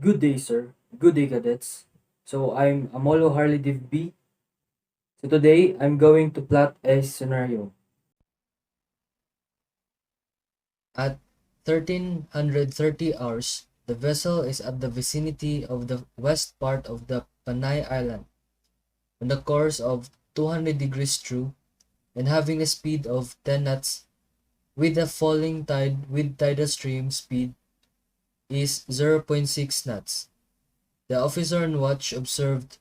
Good day, sir. Good day, cadets. So I'm Amolo Harley Div B. So today I'm going to plot a scenario. At 1330 hours, the vessel is at the vicinity of the west part of the Panay Island on the course of 200 degrees true and having a speed of 10 knots with a falling tide with tidal stream speed is zero point 0.6 knots. The officer on watch observed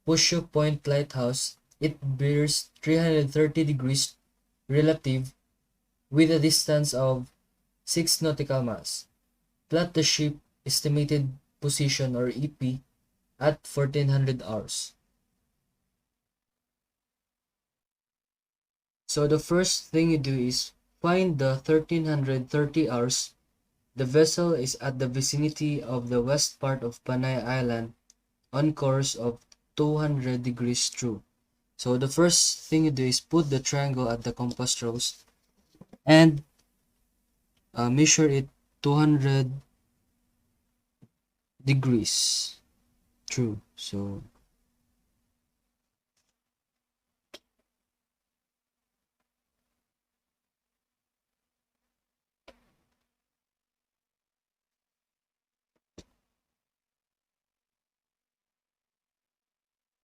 Pushu Point Lighthouse. It bears 330 degrees relative with a distance of 6 nautical miles. Plot the ship estimated position or EP at 1400 hours. So the first thing you do is find the 1330 hours. The vessel is at the vicinity of the west part of Panay Island on course of 200 degrees true. So the first thing you do is put the triangle at the compass rose and measure it 200 degrees true. So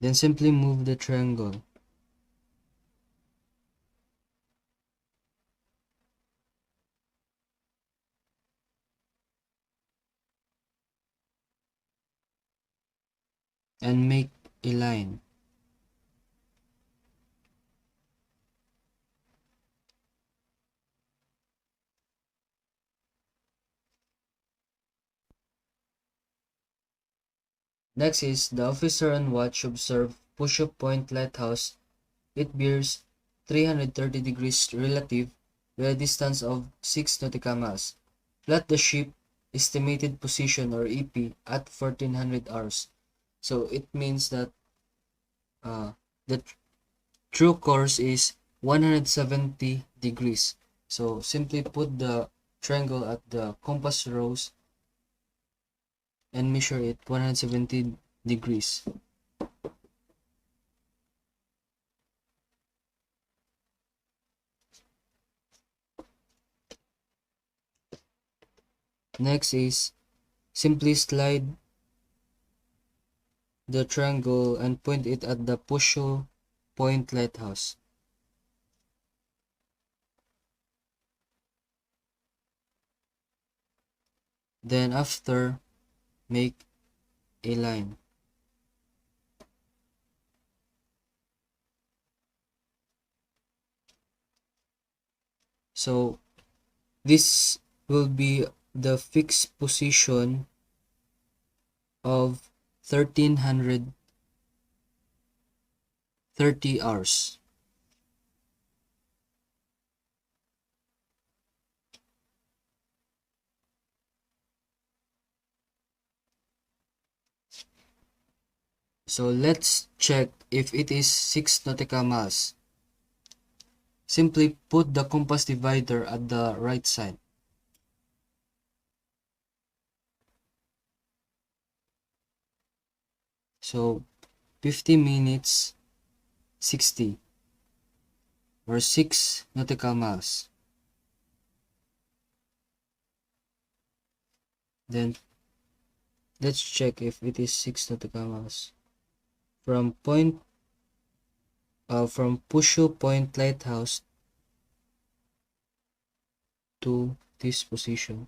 then simply move the triangle. And make a line. Next is the officer on watch observe Push-Up Point Lighthouse. It bears 330 degrees relative with a distance of 6 nautical miles. Plot the ship estimated position or EP at 1400 hours. So it means that the true course is 170 degrees. So simply put the triangle at the compass rose and measure it 170 degrees. Next is simply slide the triangle and point it at the Pusho Point Lighthouse. Then after, make a line. So this will be the fixed position of 1330 hours. So let's check if it is 6 nautical miles. Simply put the compass divider at the right side. So 50 minutes 60 or 6 nautical miles. Then let's check if it is 6 nautical miles. From Pushu Point Lighthouse to this position.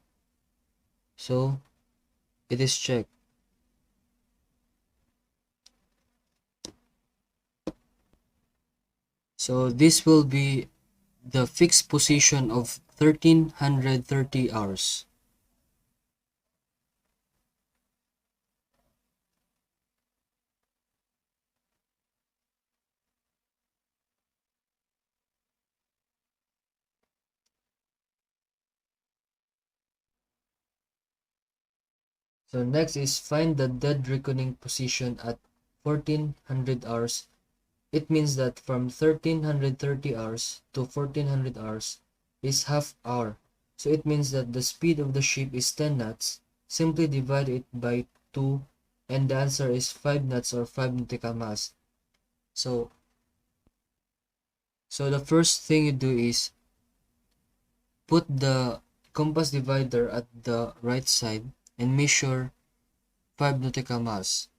So it is checked. So this will be the fixed position of 1330 hours. So next is find the dead reckoning position at 1400 hours. It means that from 1330 hours to 1400 hours is half hour. So it means that the speed of the ship is 10 knots. Simply divide it by 2, and the answer is 5 knots or 5 nautical miles. So, so the first thing you do is put the compass divider at the right side and measure 5 nautical miles.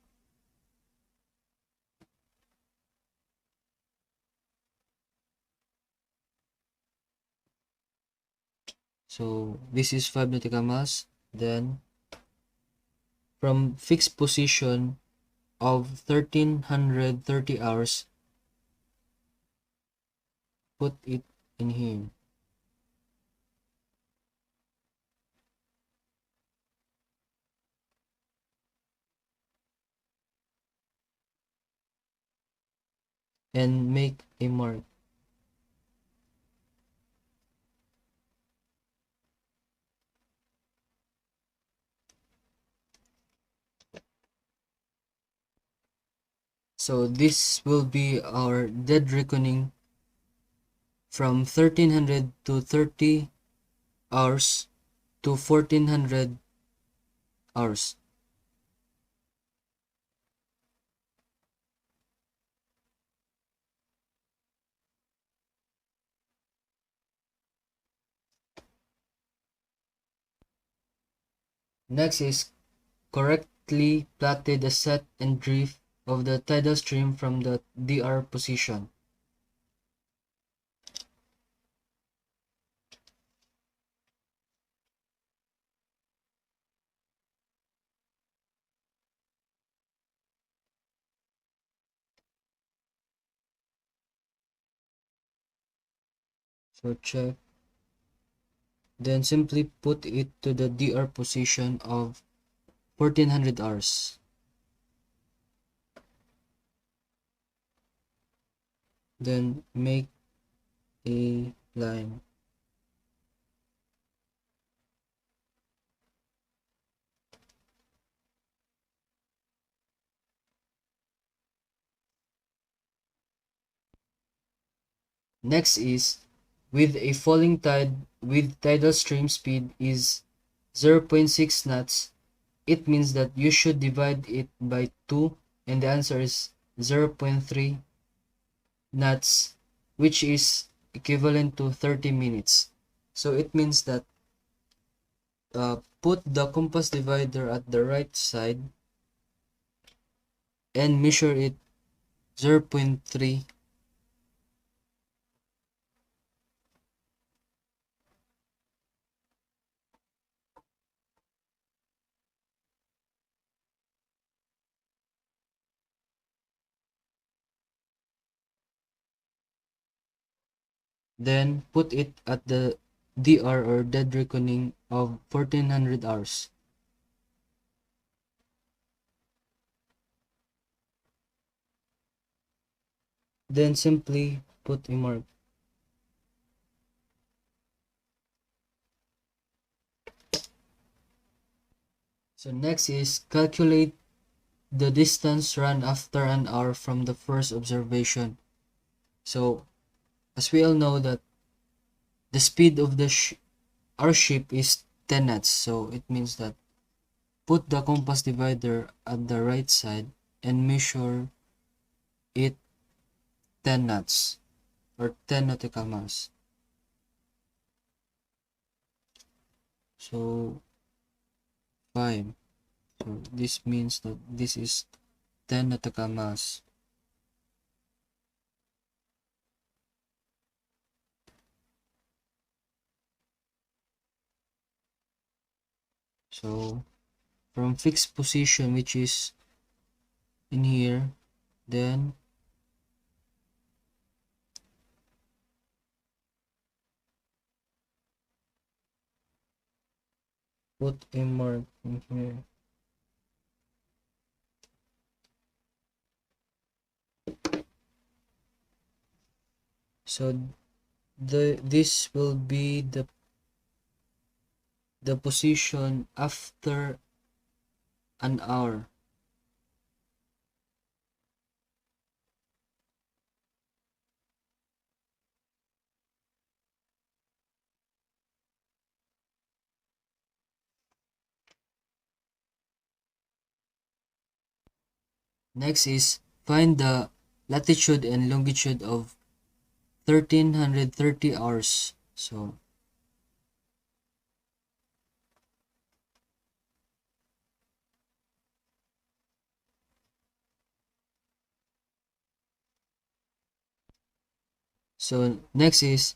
So this is 5 nautical miles. Then from fixed position of 1330 hours, put it in here. And make a mark. So this will be our dead reckoning from 1300 to 30 hours to 1400 hours. Next is correctly plotted the set and drift of the tidal stream from the DR position. So check. Then simply put it to the DR position of 1400 hours. Then make a line. Next is with a falling tide with tidal stream speed is 0.6 knots. It means that you should divide it by 2 and the answer is 0.3 knots, which is equivalent to 30 minutes. So it means that put the compass divider at the right side and measure it 0.3. Then put it at the DR or dead reckoning of 1400 hours. Then simply put a mark. So next is calculate the distance run after an hour from the first observation. So as we all know that the speed of our ship is 10 knots. So it means that put the compass divider at the right side and measure it 10 knots or 10 nautical miles. So 5. So this means that this is 10 nautical miles. So from fixed position, which is in here, then put a mark in here. So this will be the position after an hour. Next is find the latitude and longitude of 1330 hours. So next is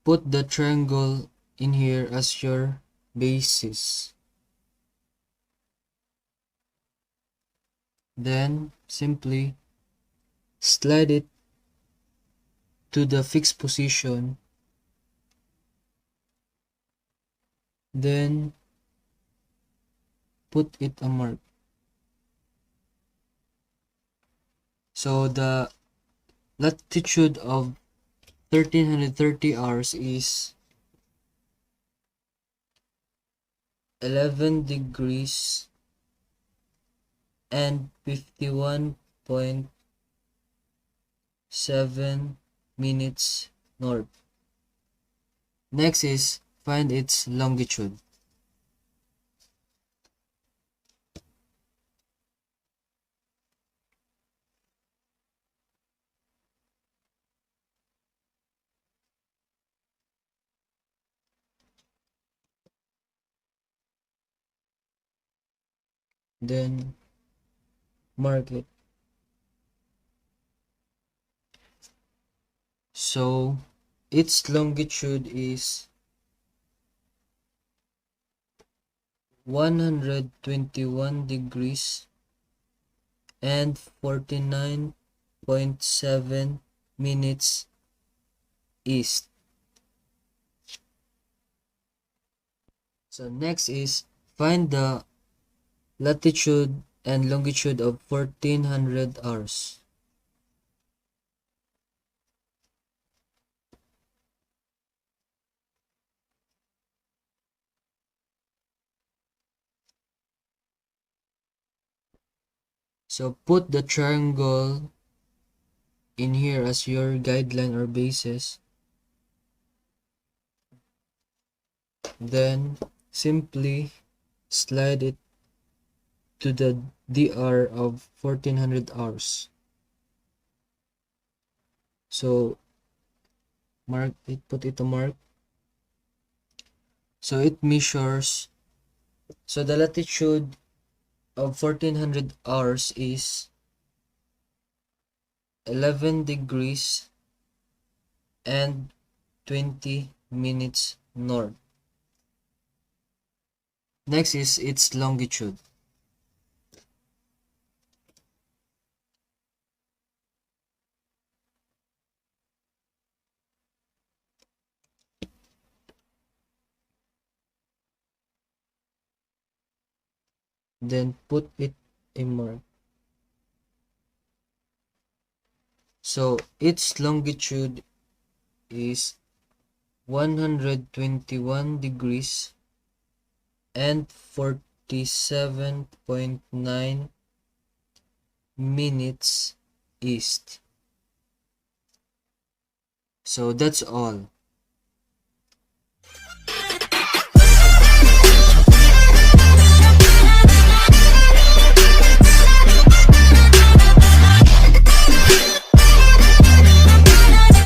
put the triangle in here as your basis. Then simply slide it to the fixed position. Then put it a mark. So the latitude of 1330 hours is 11 degrees and 51.7 minutes north. Next is find its longitude. Then mark it. So its longitude is 121 degrees and 49.7 minutes east. So next is find the latitude and longitude of 1400 hours. So put the triangle in here as your guideline or basis. Then simply slide it to the DR of 1400 hours. So mark it, put it a mark. So it measures, so the latitude of 1400 hours is 11 degrees and 20 minutes north. Next is its longitude. Then put it a mark. So its longitude is 121 degrees and 47.9 minutes east. So that's all.